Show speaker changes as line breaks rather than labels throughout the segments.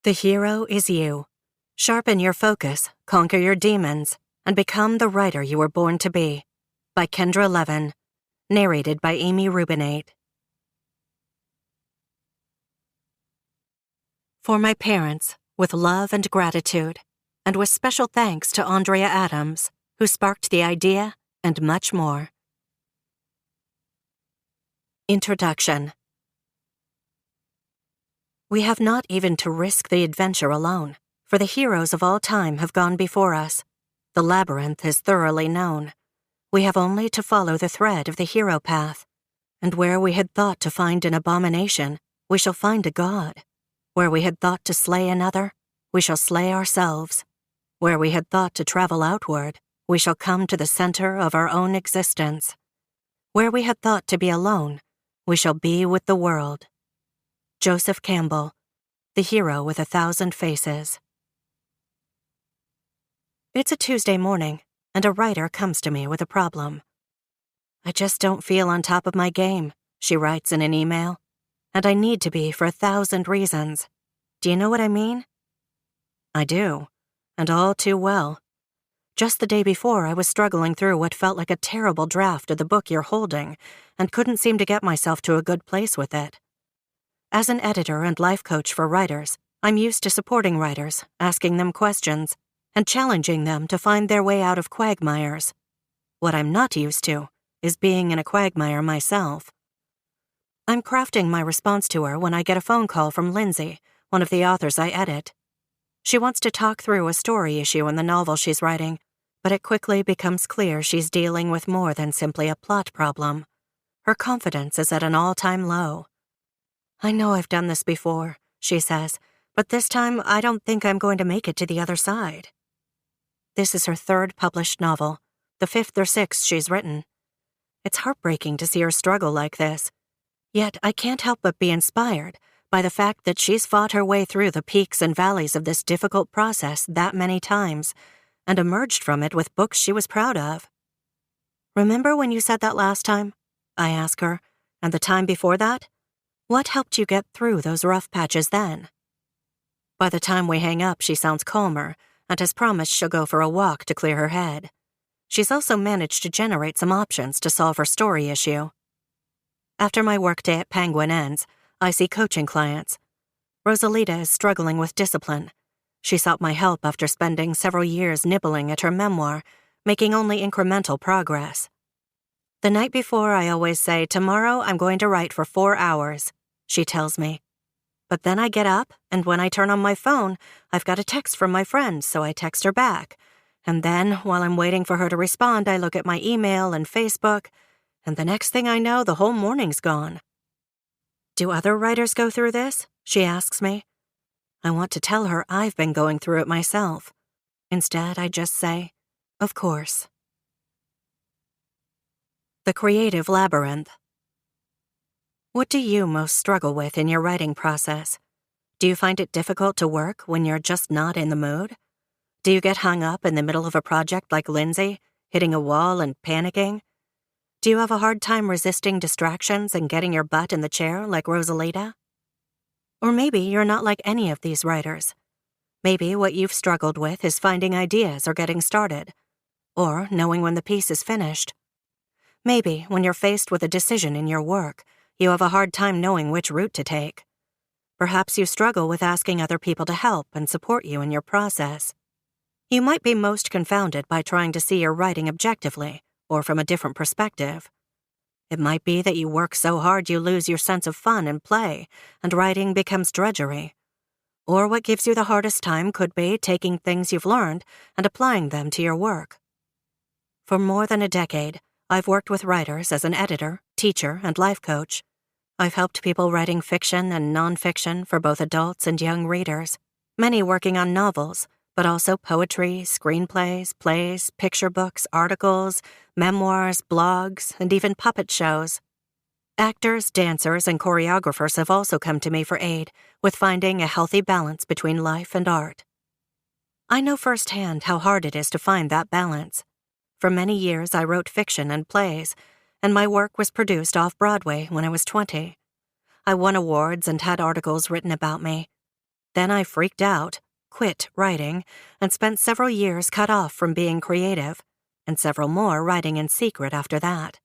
The hero is you. Sharpen your focus, conquer your demons, and become the writer you were born to be. By Kendra Levin. Narrated by Amy Rubinate. For my parents, with love and gratitude, and with special thanks to Andrea Adams, who sparked the idea, and much more. Introduction. We have not even to risk the adventure alone, for the heroes of all time have gone before us. The labyrinth is thoroughly known. We have only to follow the thread of the hero path, and where we had thought to find an abomination, we shall find a god. Where we had thought to slay another, we shall slay ourselves. Where we had thought to travel outward, we shall come to the center of our own existence. Where we had thought to be alone, we shall be with the world. Joseph Campbell, The Hero with 1,000 Faces. It's a Tuesday morning, and a writer comes to me with a problem. I just don't feel on top of my game, she writes in an email, and I need to be for 1,000 reasons. Do you know what I mean? I do, and all too well. Just the day before, I was struggling through what felt like a terrible draft of the book you're holding, and couldn't seem to get myself to a good place with it. As an editor and life coach for writers, I'm used to supporting writers, asking them questions, and challenging them to find their way out of quagmires. What I'm not used to is being in a quagmire myself. I'm crafting my response to her when I get a phone call from Lindsay, one of the authors I edit. She wants to talk through a story issue in the novel she's writing, but it quickly becomes clear she's dealing with more than simply a plot problem. Her confidence is at an all-time low. I know I've done this before, she says, but this time I don't think I'm going to make it to the other side. This is her 3rd published novel, the 5th or 6th she's written. It's heartbreaking to see her struggle like this. Yet I can't help but be inspired by the fact that she's fought her way through the peaks and valleys of this difficult process that many times, and emerged from it with books she was proud of. Remember when you said that last time? I ask her, and the time before that? What helped you get through those rough patches then? By the time we hang up, she sounds calmer and has promised she'll go for a walk to clear her head. She's also managed to generate some options to solve her story issue. After my workday at Penguin ends, I see coaching clients. Rosalita is struggling with discipline. She sought my help after spending several years nibbling at her memoir, making only incremental progress. The night before, I always say, "Tomorrow I'm going to write for 4 hours," she tells me. But then I get up, and when I turn on my phone, I've got a text from my friend, so I text her back. And then, while I'm waiting for her to respond, I look at my email and Facebook, and the next thing I know, the whole morning's gone. Do other writers go through this? She asks me. I want to tell her I've been going through it myself. Instead, I just say, of course. The Creative Labyrinth. What do you most struggle with in your writing process? Do you find it difficult to work when you're just not in the mood? Do you get hung up in the middle of a project like Lindsay, hitting a wall and panicking? Do you have a hard time resisting distractions and getting your butt in the chair like Rosalita? Or maybe you're not like any of these writers. Maybe what you've struggled with is finding ideas or getting started, or knowing when the piece is finished. Maybe when you're faced with a decision in your work, you have a hard time knowing which route to take. Perhaps you struggle with asking other people to help and support you in your process. You might be most confounded by trying to see your writing objectively or from a different perspective. It might be that you work so hard you lose your sense of fun and play, and writing becomes drudgery. Or what gives you the hardest time could be taking things you've learned and applying them to your work. For more than a decade, I've worked with writers as an editor, teacher, and life coach. I've helped people writing fiction and nonfiction for both adults and young readers, many working on novels, but also poetry, screenplays, plays, picture books, articles, memoirs, blogs, and even puppet shows. Actors, dancers, and choreographers have also come to me for aid with finding a healthy balance between life and art. I know firsthand how hard it is to find that balance. For many years, I wrote fiction and plays, and my work was produced off-Broadway when I was 20. I won awards and had articles written about me. Then I freaked out, quit writing, and spent several years cut off from being creative, and several more writing in secret after that.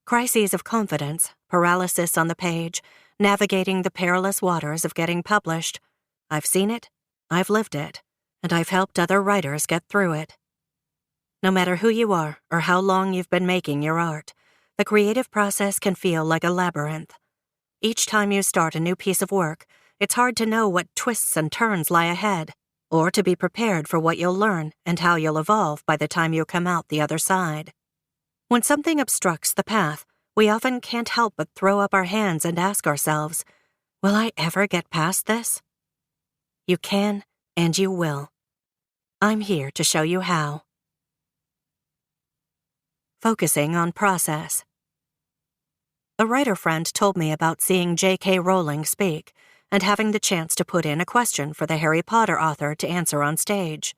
Crises of confidence, paralysis on the page, navigating the perilous waters of getting published. I've seen it, I've lived it, and I've helped other writers get through it. No matter who you are or how long you've been making your art, the creative process can feel like a labyrinth. Each time you start a new piece of work, it's hard to know what twists and turns lie ahead, or to be prepared for what you'll learn and how you'll evolve by the time you come out the other side. When something obstructs the path, we often can't help but throw up our hands and ask ourselves, will I ever get past this? You can, and you will. I'm here to show you how. Focusing on process. A writer friend told me about seeing J.K. Rowling speak and having the chance to put in a question for the Harry Potter author to answer on stage.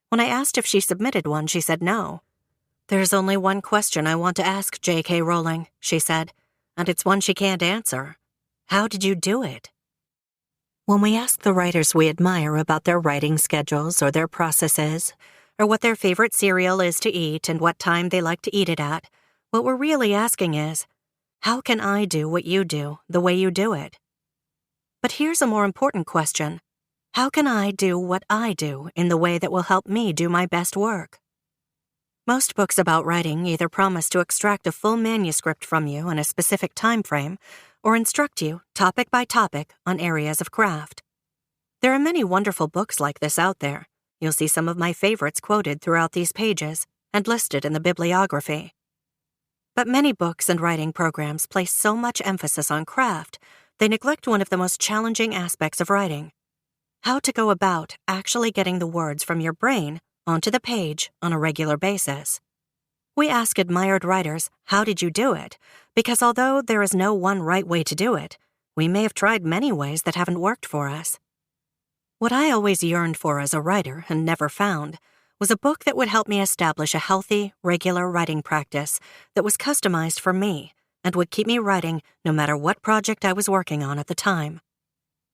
When I asked if she submitted one, she said no. "There's only one question I want to ask J.K. Rowling," she said, "and it's one she can't answer. How did you do it?" When we ask the writers we admire about their writing schedules or their processes, or what their favorite cereal is to eat and what time they like to eat it at, what we're really asking is, how can I do what you do the way you do it? But here's a more important question. How can I do what I do in the way that will help me do my best work? Most books about writing either promise to extract a full manuscript from you in a specific time frame or instruct you, topic by topic, on areas of craft. There are many wonderful books like this out there. You'll see some of my favorites quoted throughout these pages and listed in the bibliography. But many books and writing programs place so much emphasis on craft, they neglect one of the most challenging aspects of writing: how to go about actually getting the words from your brain onto the page on a regular basis. We ask admired writers, how did you do it? Because although there is no one right way to do it, we may have tried many ways that haven't worked for us. What I always yearned for as a writer and never found was a book that would help me establish a healthy, regular writing practice that was customized for me and would keep me writing no matter what project I was working on at the time.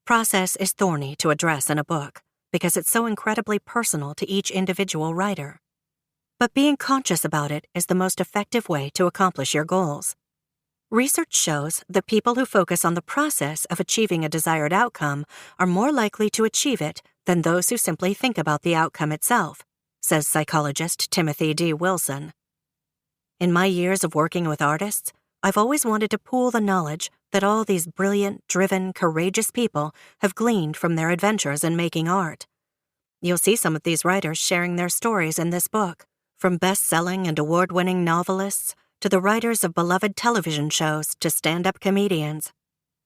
Process is thorny to address in a book because it's so incredibly personal to each individual writer. But being conscious about it is the most effective way to accomplish your goals. Research shows that people who focus on the process of achieving a desired outcome are more likely to achieve it than those who simply think about the outcome itself, says psychologist Timothy D. Wilson. In my years of working with artists, I've always wanted to pool the knowledge that all these brilliant, driven, courageous people have gleaned from their adventures in making art. You'll see some of these writers sharing their stories in this book, from best-selling and award-winning novelists to the writers of beloved television shows to stand-up comedians.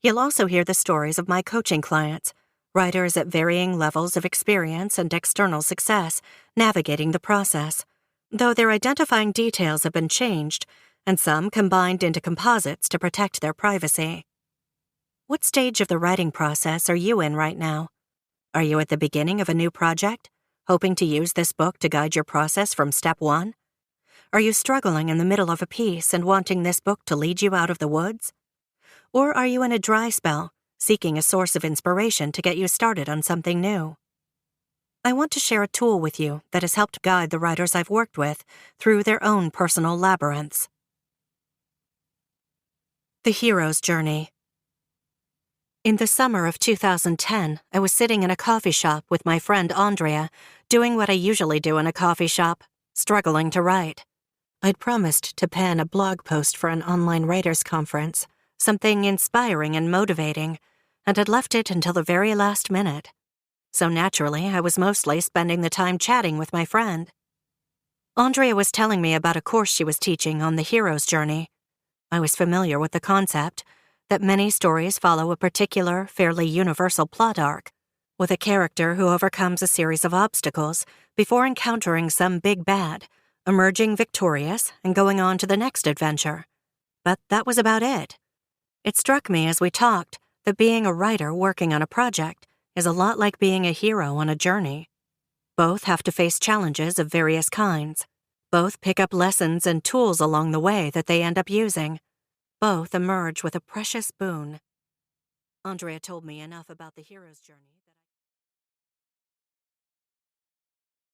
You'll also hear the stories of my coaching clients, writers at varying levels of experience and external success, navigating the process, though their identifying details have been changed, and some combined into composites to protect their privacy. What stage of the writing process are you in right now? Are you at the beginning of a new project, hoping to use this book to guide your process from step one? Are you struggling in the middle of a piece and wanting this book to lead you out of the woods? Or are you in a dry spell, seeking a source of inspiration to get you started on something new? I want to share a tool with you that has helped guide the writers I've worked with through their own personal labyrinths. The Hero's Journey. In the summer of 2010, I was sitting in a coffee shop with my friend Andrea, doing what I usually do in a coffee shop, struggling to write. I'd promised to pen a blog post for an online writers' conference, something inspiring and motivating, and had left it until the very last minute. So naturally, I was mostly spending the time chatting with my friend. Andrea was telling me about a course she was teaching on the hero's journey. I was familiar with the concept that many stories follow a particular, fairly universal plot arc, with a character who overcomes a series of obstacles before encountering some big bad, emerging victorious and going on to the next adventure. But that was about it. It struck me as we talked that being a writer working on a project is a lot like being a hero on a journey. Both have to face challenges of various kinds. Both pick up lessons and tools along the way that they end up using. Both emerge with a precious boon. Andrea told me enough about the hero's journey.